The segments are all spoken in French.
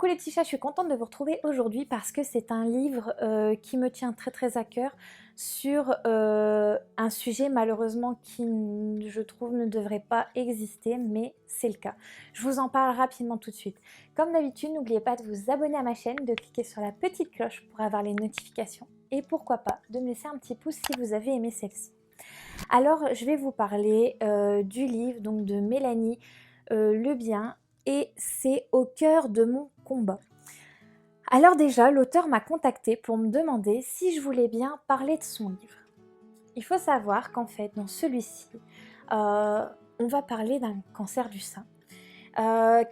Coucou les petits chats, je suis contente de vous retrouver aujourd'hui parce que c'est un livre qui me tient très très à cœur sur un sujet malheureusement qui je trouve ne devrait pas exister, mais c'est le cas. Je vous en parle rapidement tout de suite. Comme d'habitude, n'oubliez pas de vous abonner à ma chaîne, de cliquer sur la petite cloche pour avoir les notifications et pourquoi pas de me laisser un petit pouce si vous avez aimé celle-ci. Alors je vais vous parler du livre donc de Mélanie Le Bien et c'est au cœur de mon combat. Alors déjà, l'auteur m'a contactée pour me demander si je voulais bien parler de son livre. Il faut savoir qu'en fait, dans celui-ci, on va parler d'un cancer du sein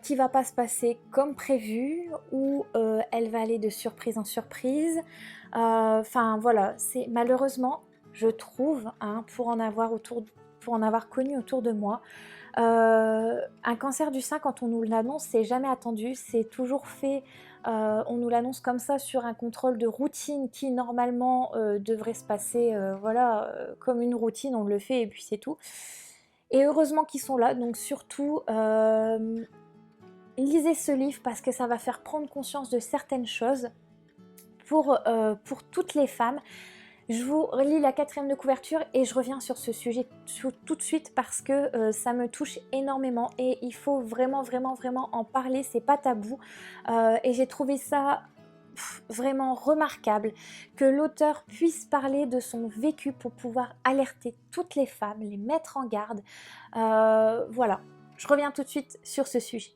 qui va pas se passer comme prévu, où elle va aller de surprise en surprise. Enfin voilà, c'est malheureusement, je trouve, hein, pour en avoir connu autour de moi, un cancer du sein, quand on nous l'annonce, c'est jamais attendu, c'est toujours fait, on nous l'annonce comme ça sur un contrôle de routine qui normalement devrait se passer voilà, comme une routine, on le fait et puis c'est tout. Et heureusement qu'ils sont là, donc surtout lisez ce livre parce que ça va faire prendre conscience de certaines choses pour toutes les femmes. Je vous relis la 4e de couverture et je reviens sur ce sujet tout de suite parce que ça me touche énormément et il faut vraiment en parler, c'est pas tabou. Et j'ai trouvé ça vraiment remarquable que l'auteur puisse parler de son vécu pour pouvoir alerter toutes les femmes, les mettre en garde. Voilà, je reviens tout de suite sur ce sujet.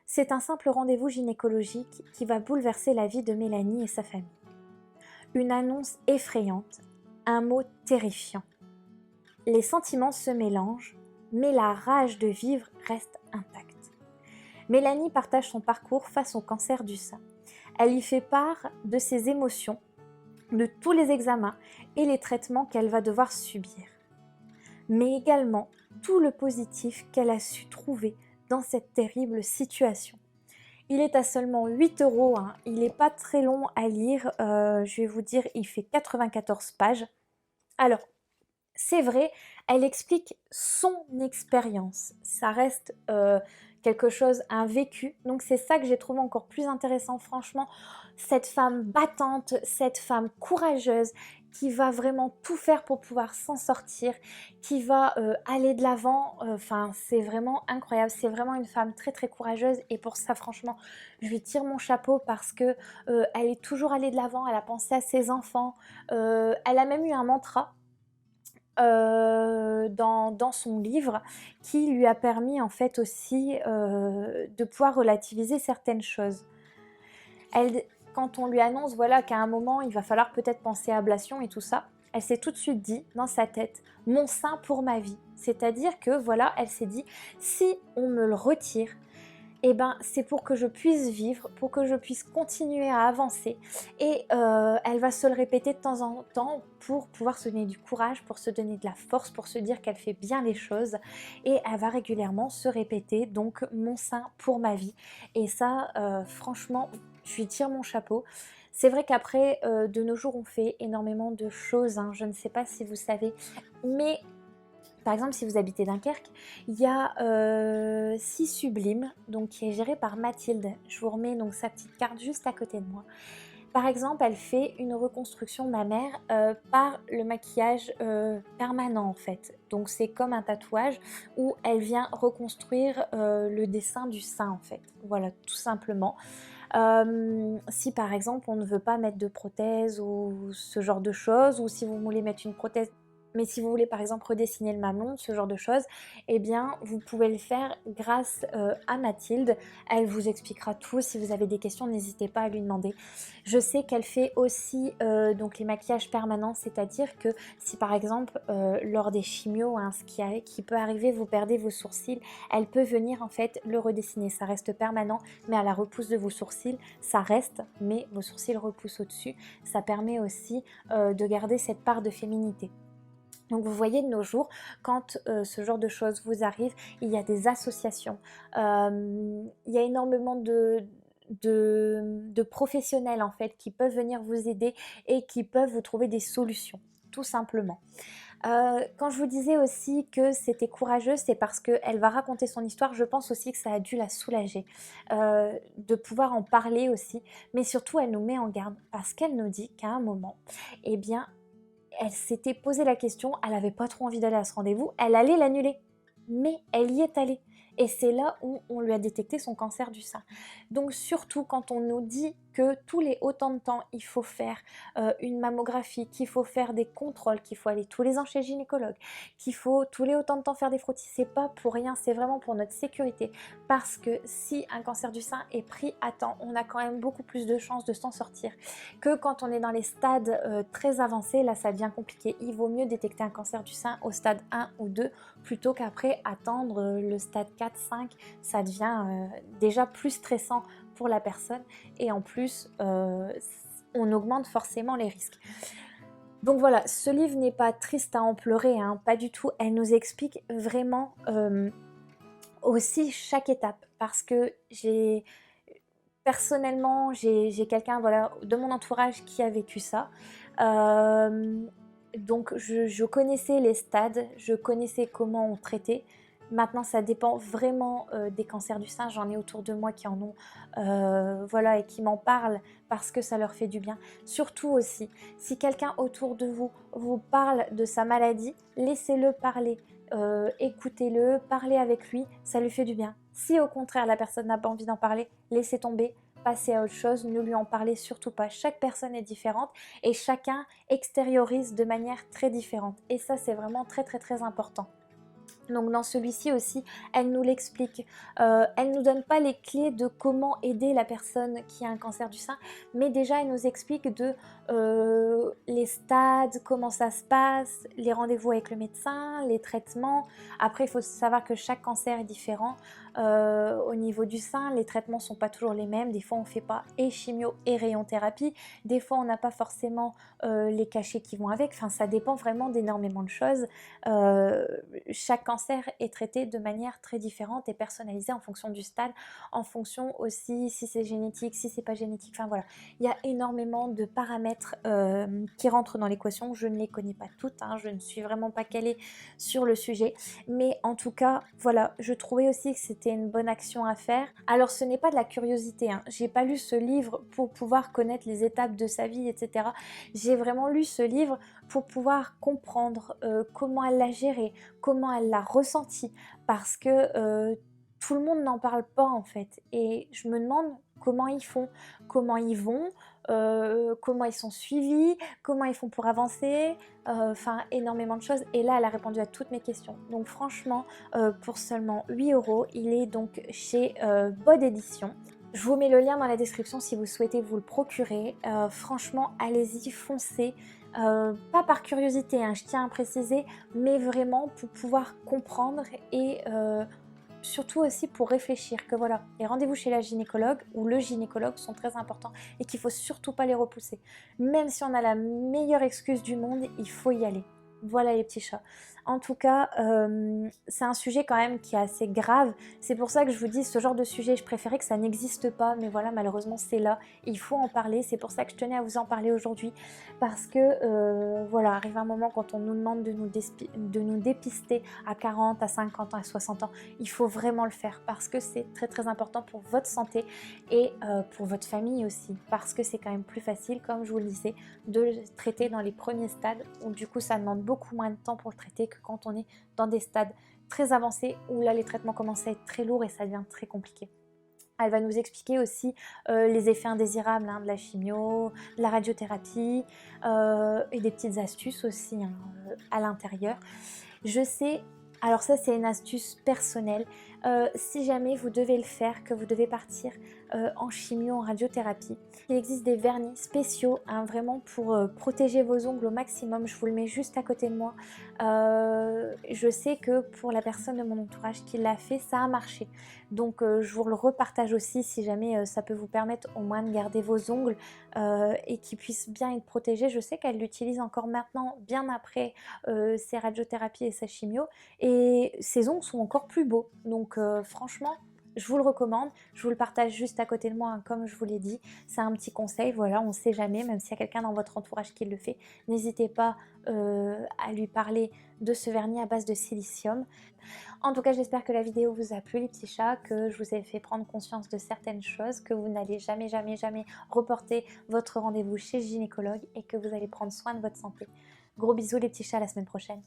C'est un simple rendez-vous gynécologique qui va bouleverser la vie de Mélanie et sa famille. Une annonce effrayante, un mot terrifiant. Les sentiments se mélangent, mais la rage de vivre reste intacte. Mélanie partage son parcours face au cancer du sein. Elle y fait part de ses émotions, de tous les examens et les traitements qu'elle va devoir subir. Mais également tout le positif qu'elle a su trouver dans cette terrible situation. Il est à seulement 8 €, hein. Il n'est pas très long à lire, je vais vous dire, il fait 94 pages. Alors, c'est vrai, elle explique son expérience, ça reste quelque chose, un vécu, donc c'est ça que j'ai trouvé encore plus intéressant, franchement, cette femme battante, cette femme courageuse, qui va vraiment tout faire pour pouvoir s'en sortir, qui va aller de l'avant, enfin c'est vraiment incroyable, c'est vraiment une femme très très courageuse et pour ça franchement je lui tire mon chapeau parce que elle est toujours allée de l'avant, elle a pensé à ses enfants, elle a même eu un mantra dans son livre qui lui a permis en fait aussi de pouvoir relativiser certaines choses. Elle, quand on lui annonce voilà, qu'à un moment il va falloir peut-être penser à ablation et tout ça, elle s'est tout de suite dit dans sa tête mon sein pour ma vie. C'est-à-dire que voilà, elle s'est dit si on me le retire, eh ben, c'est pour que je puisse vivre, pour que je puisse continuer à avancer. Et elle va se le répéter de temps en temps pour pouvoir se donner du courage, pour se donner de la force, pour se dire qu'elle fait bien les choses. Et elle va régulièrement se répéter, donc mon sein pour ma vie. Et ça, franchement, je lui tire mon chapeau. C'est vrai qu'après, de nos jours, on fait énormément de choses, hein. Je ne sais pas si vous savez, mais par exemple, si vous habitez Dunkerque, il y a Si Sublime, donc qui est géré par Mathilde. Je vous remets donc sa petite carte juste à côté de moi. Par exemple, elle fait une reconstruction mammaire par le maquillage permanent en fait. Donc c'est comme un tatouage où elle vient reconstruire le dessin du sein en fait. Voilà, tout simplement. Si par exemple on ne veut pas mettre de prothèse ou ce genre de choses, ou si vous voulez mettre une prothèse, mais si vous voulez par exemple redessiner le mamelon, ce genre de choses, eh bien vous pouvez le faire grâce à Mathilde. Elle vous expliquera tout. Si vous avez des questions, n'hésitez pas à lui demander. Je sais qu'elle fait aussi donc les maquillages permanents, c'est-à-dire que si par exemple lors des chimios, hein, qui peut arriver, vous perdez vos sourcils, elle peut venir en fait le redessiner. Ça reste permanent, mais à la repousse de vos sourcils, ça reste, mais vos sourcils repoussent au-dessus. Ça permet aussi de garder cette part de féminité. Donc vous voyez, de nos jours, quand ce genre de choses vous arrive, il y a des associations, il y a énormément de professionnels en fait qui peuvent venir vous aider et qui peuvent vous trouver des solutions, tout simplement. Quand je vous disais aussi que c'était courageux, c'est parce qu'elle va raconter son histoire. Je pense aussi que ça a dû la soulager, de pouvoir en parler aussi. Mais surtout, elle nous met en garde parce qu'elle nous dit qu'à un moment, eh bien, elle s'était posé la question, elle n'avait pas trop envie d'aller à ce rendez-vous, elle allait l'annuler. Mais elle y est allée. Et c'est là où on lui a détecté son cancer du sein. Donc surtout quand on nous dit que tous les autant de temps, il faut faire une mammographie, qu'il faut faire des contrôles, qu'il faut aller tous les ans chez le gynécologue, qu'il faut tous les autant de temps faire des frottis, c'est pas pour rien, c'est vraiment pour notre sécurité. Parce que si un cancer du sein est pris à temps, on a quand même beaucoup plus de chances de s'en sortir que quand on est dans les stades très avancés. Là, ça devient compliqué. Il vaut mieux détecter un cancer du sein au stade 1 ou 2 plutôt qu'après attendre le stade 4, 5. Ça devient déjà plus stressant pour la personne et en plus, on augmente forcément les risques. Donc voilà, ce livre n'est pas triste à en pleurer, hein, pas du tout. Elle nous explique vraiment aussi chaque étape parce que personnellement, j'ai quelqu'un voilà, de mon entourage qui a vécu ça. Donc je connaissais les stades, je connaissais comment on traitait. Maintenant, ça dépend vraiment des cancers du sein. J'en ai autour de moi qui en ont, voilà, et qui m'en parlent parce que ça leur fait du bien. Surtout aussi, si quelqu'un autour de vous vous parle de sa maladie, laissez-le parler. Écoutez-le, parlez avec lui, ça lui fait du bien. Si au contraire la personne n'a pas envie d'en parler, laissez tomber, passez à autre chose, ne lui en parlez surtout pas. Chaque personne est différente et chacun extériorise de manière très différente. Et ça, c'est vraiment très très très important. Donc dans celui-ci aussi, elle nous l'explique. Elle nous donne pas les clés de comment aider la personne qui a un cancer du sein, mais déjà elle nous explique de les stades, comment ça se passe, les rendez-vous avec le médecin, les traitements. Après, il faut savoir que chaque cancer est différent. Au niveau du sein, les traitements sont pas toujours les mêmes. Des fois, on fait pas et chimio et radiothérapie. Des fois, on n'a pas forcément les cachets qui vont avec. Enfin, ça dépend vraiment d'énormément de choses. Chaque cancer est traité de manière très différente et personnalisée en fonction du stade, en fonction aussi si c'est génétique, si c'est pas génétique. Enfin voilà, il y a énormément de paramètres qui rentrent dans l'équation. Je ne les connais pas toutes, hein, je ne suis vraiment pas calée sur le sujet, mais en tout cas, voilà, je trouvais aussi que c'était une bonne action à faire. Alors ce n'est pas de la curiosité, hein. J'ai pas lu ce livre pour pouvoir connaître les étapes de sa vie, etc. J'ai vraiment lu ce livre pour pouvoir comprendre comment elle l'a géré, comment elle l'a ressenti, parce que tout le monde n'en parle pas en fait. Et je me demande comment ils font, comment ils vont, comment ils sont suivis, comment ils font pour avancer, enfin énormément de choses. Et là, elle a répondu à toutes mes questions. Donc franchement, pour seulement 8 €, il est donc chez Bod Édition. Je vous mets le lien dans la description si vous souhaitez vous le procurer. Franchement, allez-y, foncez. Pas par curiosité, hein, je tiens à préciser, mais vraiment pour pouvoir comprendre et surtout aussi pour réfléchir que voilà, les rendez-vous chez la gynécologue ou le gynécologue sont très importants et qu'il faut surtout pas les repousser. Même si on a la meilleure excuse du monde, il faut y aller. Voilà les petits chats. En tout cas, c'est un sujet quand même qui est assez grave. C'est pour ça que je vous dis, ce genre de sujet, je préférais que ça n'existe pas. Mais voilà, malheureusement, c'est là. Il faut en parler. C'est pour ça que je tenais à vous en parler aujourd'hui. Parce que, voilà, arrive un moment quand on nous demande de nous dépister à 40, à 50 ans, à 60 ans. Il faut vraiment le faire parce que c'est très très important pour votre santé et pour votre famille aussi. Parce que c'est quand même plus facile, comme je vous le disais, de le traiter dans les premiers stades où du coup ça demande beaucoup moins de temps pour le traiter que quand on est dans des stades très avancés où là les traitements commencent à être très lourds et ça devient très compliqué. Elle va nous expliquer aussi les effets indésirables de la chimio, de la radiothérapie et des petites astuces aussi à l'intérieur. Je sais, alors ça c'est une astuce personnelle, si jamais vous devez le faire, que vous devez partir en chimio, en radiothérapie, il existe des vernis spéciaux vraiment pour protéger vos ongles au maximum. Je vous le mets juste à côté de moi. Je sais que pour la personne de mon entourage qui l'a fait, ça a marché. Donc je vous le repartage aussi si jamais ça peut vous permettre au moins de garder vos ongles et qu'ils puissent bien être protégés. Je sais qu'elle l'utilise encore maintenant, bien après ses radiothérapies et sa chimio. Et ses ongles sont encore plus beaux. Donc franchement, je vous le recommande, je vous le partage juste à côté de moi, hein, comme je vous l'ai dit. C'est un petit conseil, voilà, on ne sait jamais, même s'il y a quelqu'un dans votre entourage qui le fait, n'hésitez pas à lui parler de ce vernis à base de silicium. En tout cas, j'espère que la vidéo vous a plu les petits chats, que je vous ai fait prendre conscience de certaines choses, que vous n'allez jamais, jamais, jamais reporter votre rendez-vous chez le gynécologue et que vous allez prendre soin de votre santé. Gros bisous les petits chats, à la semaine prochaine.